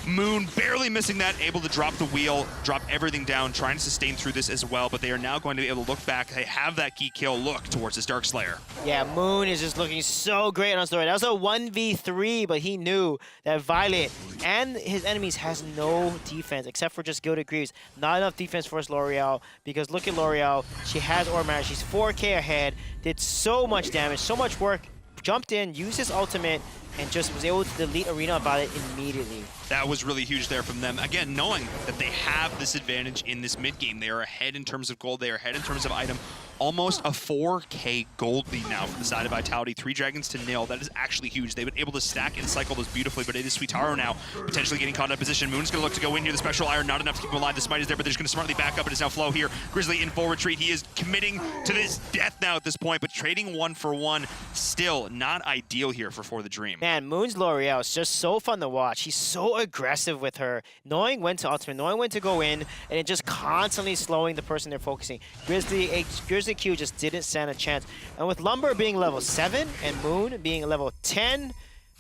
Moon barely missing that, able to drop the wheel, drop everything down, trying to sustain through this as well, but they are now going to be able to look back. They have that key kill look towards this Dark Slayer. Yeah, Moon is just looking so great on story. That was a 1v3, but he knew that Violet and his enemies has no defense except for just Gilded Greaves. Not enough defense for his L'Oreal because look at L'Oreal. She has Orb. She's 4k ahead, did so much damage, so much work, jumped in, used his ultimate, and just was able to delete Arena of Violet immediately. That was really huge there from them. Again, knowing that they have this advantage in this mid game. They are ahead in terms of gold. They are ahead in terms of item. Almost a 4k gold lead now for the side of Vitality. 3 dragons to nil. That is actually huge. They've been able to stack and cycle those beautifully, but it is Sweetaro now potentially getting caught in position. Moon's going to look to go in here. The special iron, not enough to keep him alive. The smite is there, but they're just going to smartly back up. It is now Flow here. Grizzly in full retreat. He is committing to this death now at this point, but trading 1 for 1 still not ideal here for the Dream. Man, Moon's L'Oreal is just so fun to watch. He's so aggressive with her, knowing when to ultimate, knowing when to go in, and then just constantly slowing the person they're focusing. Grizzly Q just didn't stand a chance. And with Lumber being level 7 and Moon being level 10,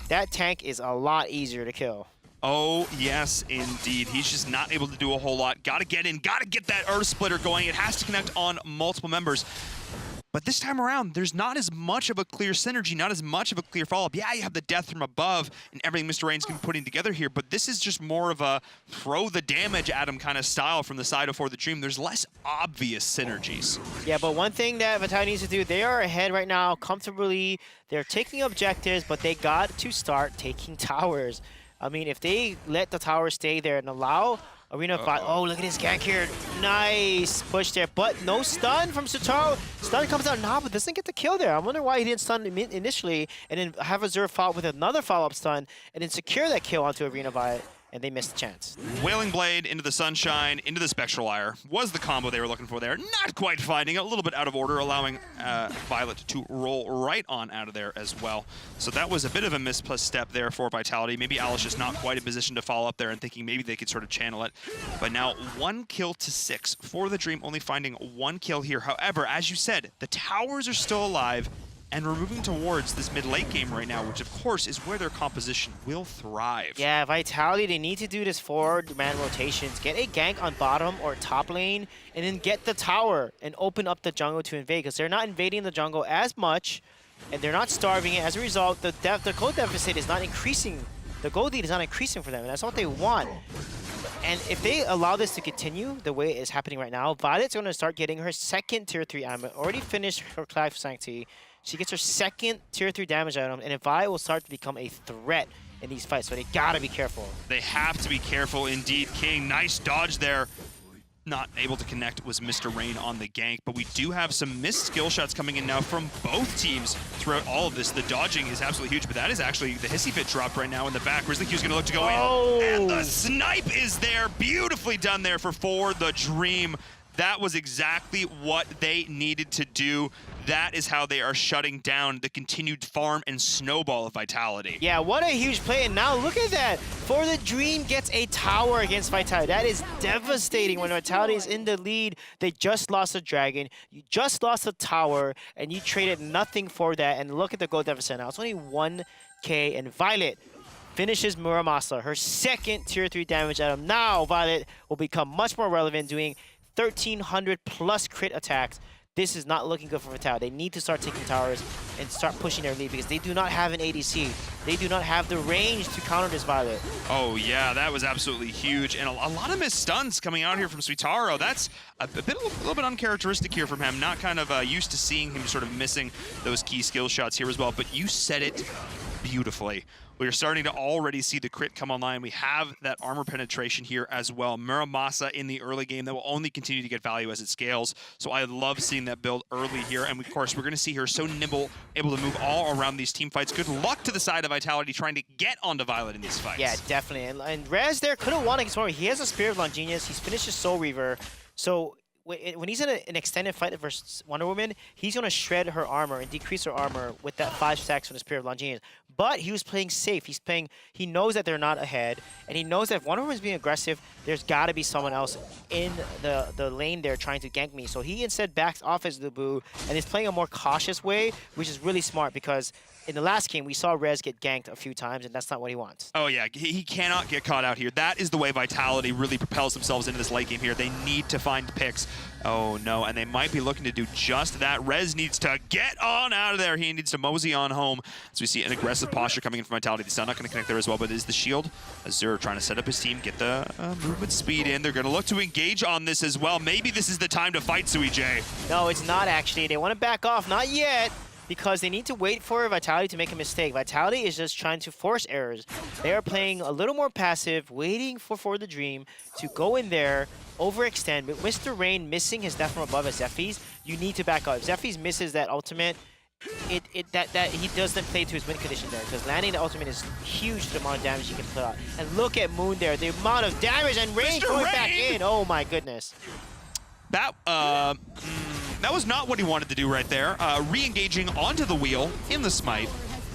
that tank is a lot easier to kill. Oh, yes, indeed. He's just not able to do a whole lot. Got to get in, got to get that Earth Splitter going. It has to connect on multiple members. But this time around, there's not as much of a clear synergy, not as much of a clear follow-up. Yeah, you have the death from above and everything Mr. Rain's going to be putting together here, but this is just more of a throw the damage at him kind of style from the side of For the Dream. There's less obvious synergies. Yeah, but one thing that Vitality needs to do, they are ahead right now comfortably. They're taking objectives, but they got to start taking towers. I mean, if they let the tower stay there and allow Arena fight. Oh, look at this gank here. Nice push there, but no stun from Sutaro. Stun comes out now, but doesn't get the kill there. I wonder why he didn't stun initially and then have Azure follow with another follow-up stun and then secure that kill onto Arena Fight. And they missed the chance. Wailing Blade into the Sunshine, into the Spectral Ire was the combo they were looking for there. Not quite finding it, a little bit out of order, allowing Violet to roll right on out of there as well. So that was a bit of a misstep there for Vitality. Maybe Alice just not quite in position to follow up there and thinking maybe they could sort of channel it. But now 1 kill to 6 for the Dream, only finding 1 kill here. However, as you said, the towers are still alive. And we're moving towards this mid-late game right now, which of course is where their composition will thrive. Yeah, Vitality, they need to do this forward-man rotations. Get a gank on bottom or top lane, and then get the tower and open up the jungle to invade, because they're not invading the jungle as much, and they're not starving it. As a result, the gold deficit is not increasing. The gold lead is not increasing for them, and that's what they want. And if they allow this to continue the way it is happening right now, Violet's going to start getting her second Tier 3 item. Already finished her Clive Sanctity. She gets her second Tier 3 damage item, and Violet will start to become a threat in these fights, so they gotta be careful. They have to be careful indeed. King, nice dodge there. Not able to connect was Mr. Rain on the gank, but we do have some missed skill shots coming in now from both teams throughout all of this. The dodging is absolutely huge, but that is actually the Hissy Fit dropped right now in the back. Grizzly Q's gonna look to go in, and the snipe is there. Beautifully done there for the Dream. That was exactly what they needed to do. That is how they are shutting down the continued farm and snowball of Vitality. Yeah, what a huge play, and now look at that. For the Dream gets a tower against Vitality. That is devastating when Vitality is in the lead. They just lost a dragon, you just lost a tower, and you traded nothing for that, and look at the gold deficit now. It's only 1K, and Violet finishes Muramasa, her second Tier 3 damage item. Now Violet will become much more relevant, doing 1,300 plus crit attacks. This is not looking good for Vitality. They need to start taking towers and start pushing their lead because they do not have an ADC. They do not have the range to counter this Violet. Oh yeah, that was absolutely huge. And a lot of missed stuns coming out here from Suitaro. That's a little bit uncharacteristic here from him. Not kind of used to seeing him sort of missing those key skill shots here as well. But you said it beautifully. We're starting to already see the crit come online. We have that armor penetration here as well. Muramasa in the early game that will only continue to get value as it scales. So I love seeing that build early here. And of course, we're going to see her so nimble, able to move all around these team fights. Good luck to the side of Vitality trying to get onto Violet in these fights. Yeah, definitely. And Rez there could have won against Wonder Woman. He has a Spirit of Longenius. He's finished his Soul Reaver. So when he's in an extended fight versus Wonder Woman, he's going to shred her armor and decrease her armor with that 5 stacks from the Spirit of Longenius. But he was playing safe. He knows that they're not ahead, and he knows that if Wonder Woman's being aggressive, there's got to be someone else in the lane there trying to gank me. So he instead backs off his Lubu and is playing a more cautious way, which is really smart because in the last game, we saw Rez get ganked a few times, and that's not what he wants. Oh, yeah. He cannot get caught out here. That is the way Vitality really propels themselves into this late game here. They need to find picks. Oh, no. And they might be looking to do just that. Rez needs to get on out of there. He needs to mosey on home. As we see an aggressive posture coming in from Vitality. The stun not going to connect there as well, but is the shield. Azure trying to set up his team, get the movement speed in. They're going to look to engage on this as well. Maybe this is the time to fight Sui J. No, it's not actually. They want to back off. Not yet. Because they need to wait for Vitality to make a mistake. Vitality is just trying to force errors. They are playing a little more passive, waiting for the Dream to go in there, overextend. But Mr. Rain missing his death from above as Zephy's, you need to back up. If Zephy's misses that ultimate, that he doesn't play to his win condition there. Because landing the ultimate is huge to the amount of damage he can put out. And look at Moon there, the amount of damage and Rain going back in. Oh my goodness. That was not what he wanted to do right there. Re-engaging onto the wheel in the smite.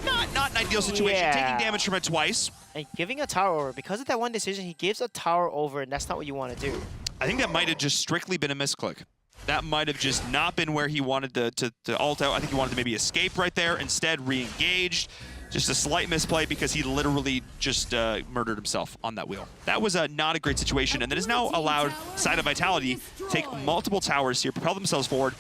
Not an ideal situation. Yeah. Taking damage from it twice. And giving a tower over. Because of that one decision, he gives a tower over, and that's not what you want to do. I think that might have just strictly been a misclick. That might have just not been where he wanted to ult out. I think he wanted to maybe escape right there. Instead, re-engaged. Just a slight misplay because he literally just murdered himself on that wheel. That was not a great situation, and that has now allowed Side of Vitality to take multiple towers here, propel themselves forward.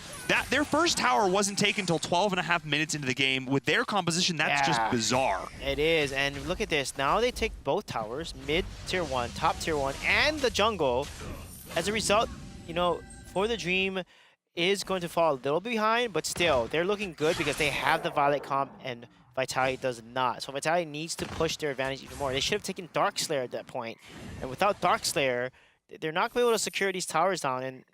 Their first tower wasn't taken until 12.5 minutes into the game. With their composition, that's just bizarre. It is, and look at this. Now they take both towers, mid tier 1, top tier 1, and the jungle. As a result, you know, For the Dream is going to fall a little behind, but still, they're looking good because they have the Violet comp and Vitality does not. So Vitality needs to push their advantage even more. They should have taken Darkslayer at that point. And without Darkslayer, they're not going to be able to secure these towers down. And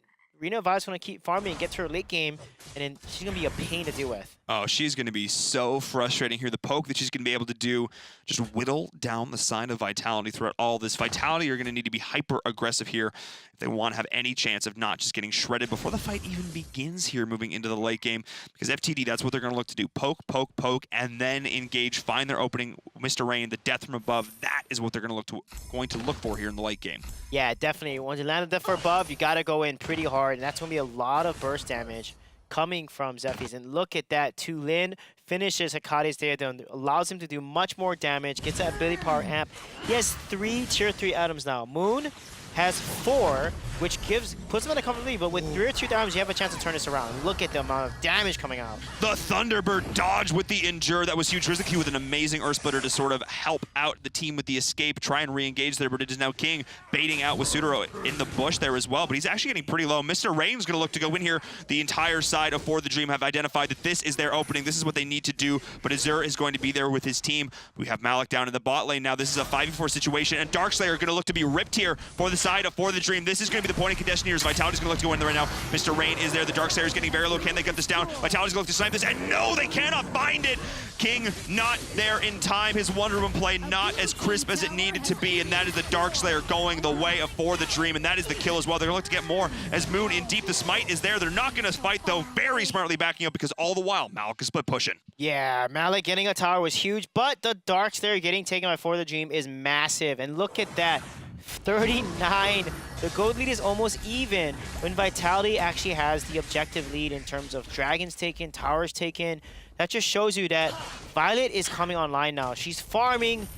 Rena Vi's going to keep farming and get to her late game, and then she's going to be a pain to deal with. Oh, she's going to be so frustrating here. The poke that she's going to be able to do, just whittle down the side of Vitality throughout all this. Vitality are going to need to be hyper-aggressive here if they want to have any chance of not just getting shredded before the fight even begins here moving into the late game. Because FTD, that's what they're going to look to do. Poke, poke, poke, and then engage, find their opening. Mr. Rain, the death from above, that is what they're going to look for here in the late game. Yeah, definitely. Once you land a death from above, you got to go in pretty hard, and that's going to be a lot of burst damage coming from Zephyrs. And look at that. Tulin finishes Hakate's Deodon, allows him to do much more damage, gets that ability power amp. He has 3 tier 3 items now. Moon has 4, which puts him in a comfortable lead, but with 3 or 2 damage, you have a chance to turn this around. Look at the amount of damage coming out. The Thunderbird dodge with the Endure. That was huge. Riziki with an amazing Earth Splitter to sort of help out the team with the escape, try and re-engage there, but it is now King baiting out with Sudaro in the bush there as well, but he's actually getting pretty low. Mr. Rain's going to look to go in here. The entire side of For the Dream have identified that this is their opening. This is what they need to do, but Azure is going to be there with his team. We have Malik down in the bot lane now. This is a 5v4 situation, and Darkslayer going to look to be ripped here for the side of For the Dream. This is going to be the point of contention here. Vitality's going to look to go in there right now. Mr. Rain is there. The Darkslayer is getting very low. Can they get this down? Vitality's going to look to snipe this, and no, they cannot find it. King not there in time. His Wonder Woman play not as crisp as it needed to be, and that is the Darkslayer going the way of For the Dream, and that is the kill as well. They're going to look to get more as Moon in deep. The smite is there. They're not going to fight, though. Very smartly backing up because all the while, Malik is split pushing. Yeah, Malik getting a tower was huge, but the Darkslayer getting taken by For the Dream is massive, and look at that. 39. The gold lead is almost even when Vitality actually has the objective lead in terms of dragons taken, towers taken. That just shows you that Violet is coming online now. She's farming,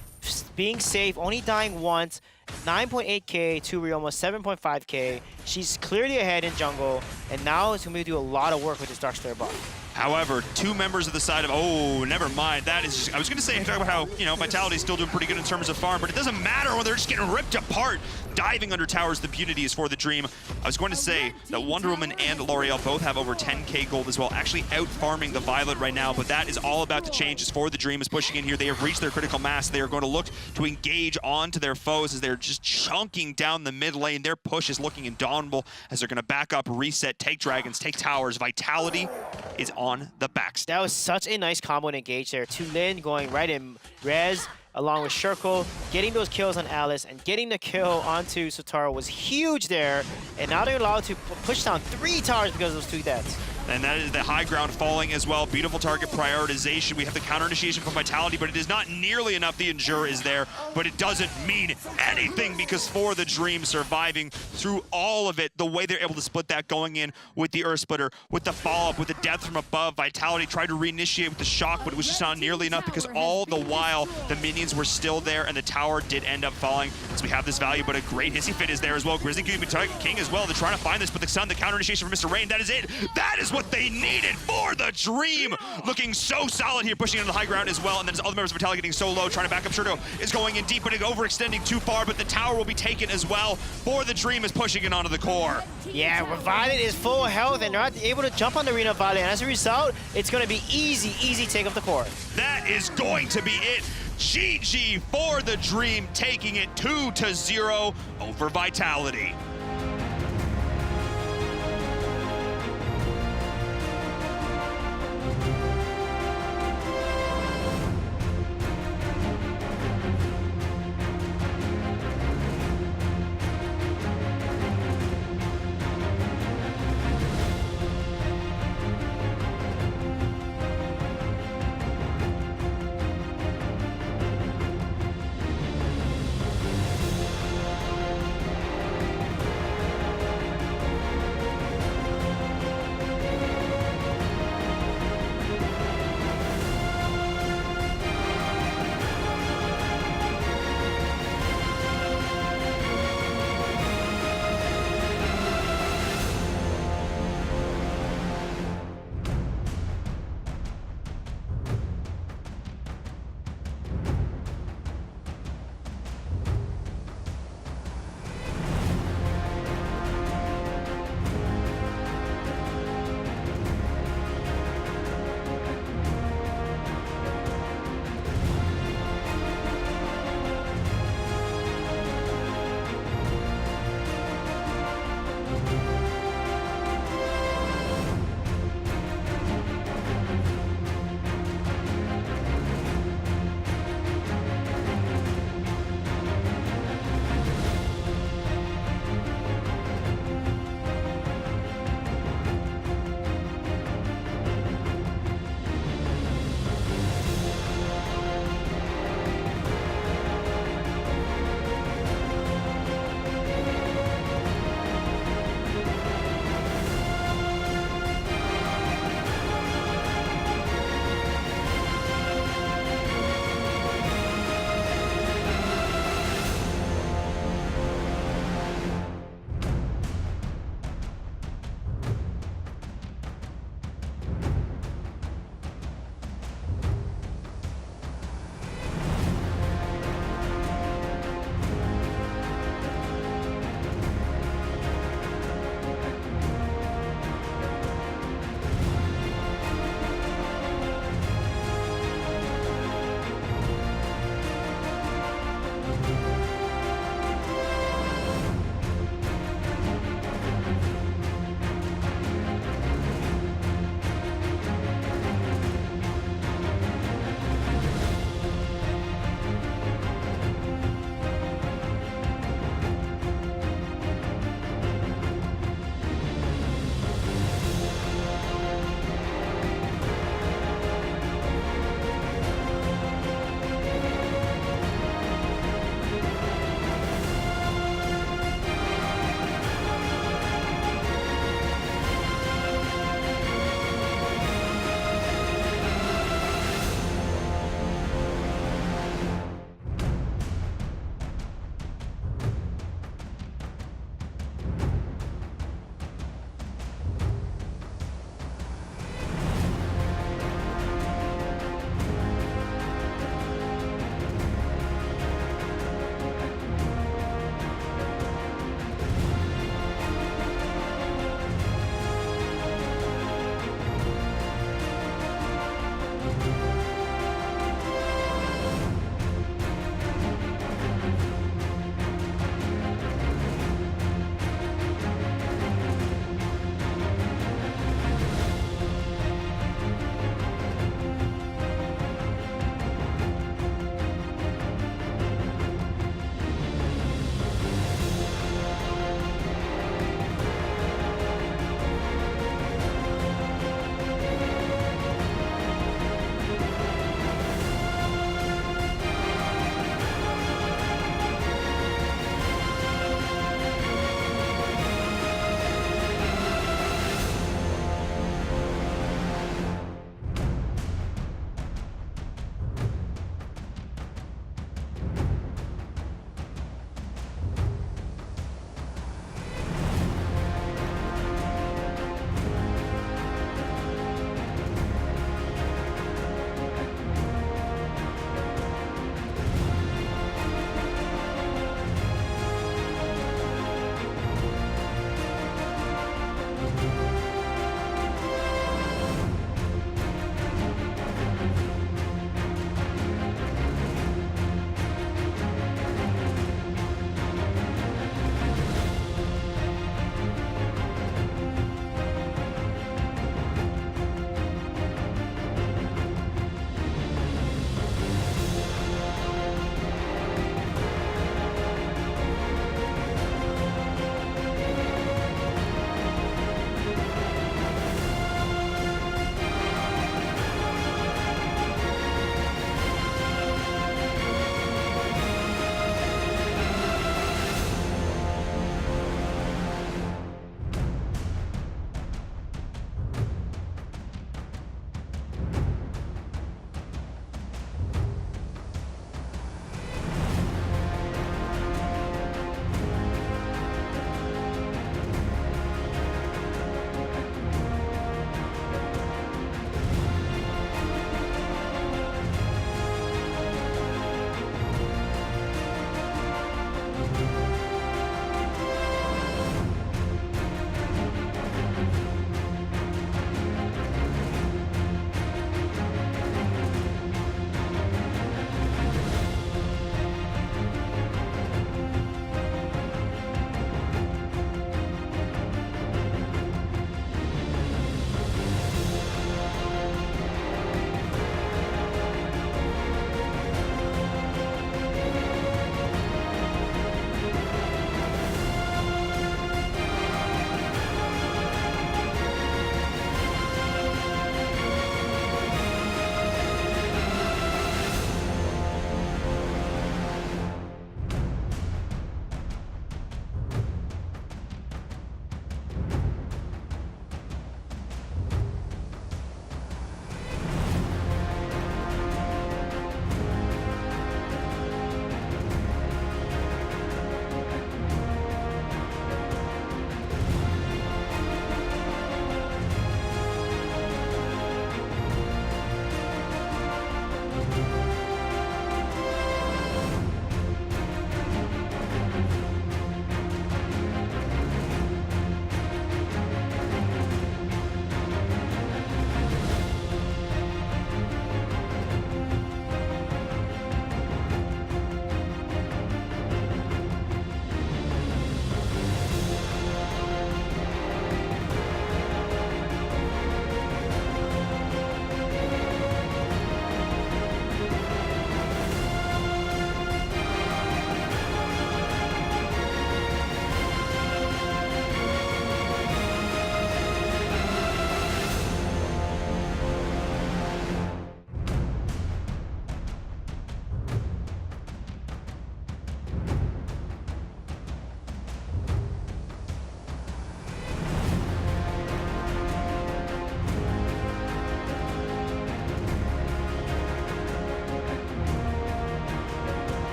being safe, only dying once. 9.8k to Rio, almost 7.5k. She's clearly ahead in jungle, and now it's going to do a lot of work with this Darkslayer buff. However, 2 members of the side of, oh, never mind. That is just, I was going to say, talk about how, you know, Vitality's still doing pretty good in terms of farm, but it doesn't matter when they're just getting ripped apart, diving under towers. The beauty is For the Dream. I was going to say that Wonder Woman and L'Oreal both have over 10k gold as well, actually out-farming the Violet right now, but that is all about to change as For the Dream is pushing in here. They have reached their critical mass. They are going to look to engage onto their foes as they're just chunking down the mid lane. Their push is looking indomitable as they're going to back up, reset, take dragons, take towers. Vitality is on the backstep. That was such a nice combo to engage there. Tulin going right in res along with Shirkle, getting those kills on Alice and getting the kill onto Sotaro was huge there. And now they're allowed to push down 3 towers because of those 2 deaths. And that is the high ground falling as well. Beautiful target prioritization. We have the counter initiation from Vitality, but it is not nearly enough. The Endure is there, but it doesn't mean anything because For the Dream surviving through all of it, the way they're able to split that going in with the Earth Splitter, with the follow-up, with the death from above. Vitality tried to reinitiate with the shock, but it was just not nearly enough because all the while the minions were still there and the tower did end up falling. So we have this value, but a great hissy fit is there as well. Grizzly King as well. They're trying to find this, but the Sun, the counter initiation from Mr. Rain, that is it. That is what they needed. For the Dream looking so solid here, pushing into the high ground as well, and then his other members of Vitality getting so low, trying to back up. Shirdo is going in deep, but overextending too far, but the tower will be taken as well. For the Dream is pushing it onto the core. Yeah, Violet is full health and they're not able to jump on the Arena of Violet, and as a result, it's going to be easy take of the core. That is going to be it. GG For the Dream, taking it 2-0 over Vitality.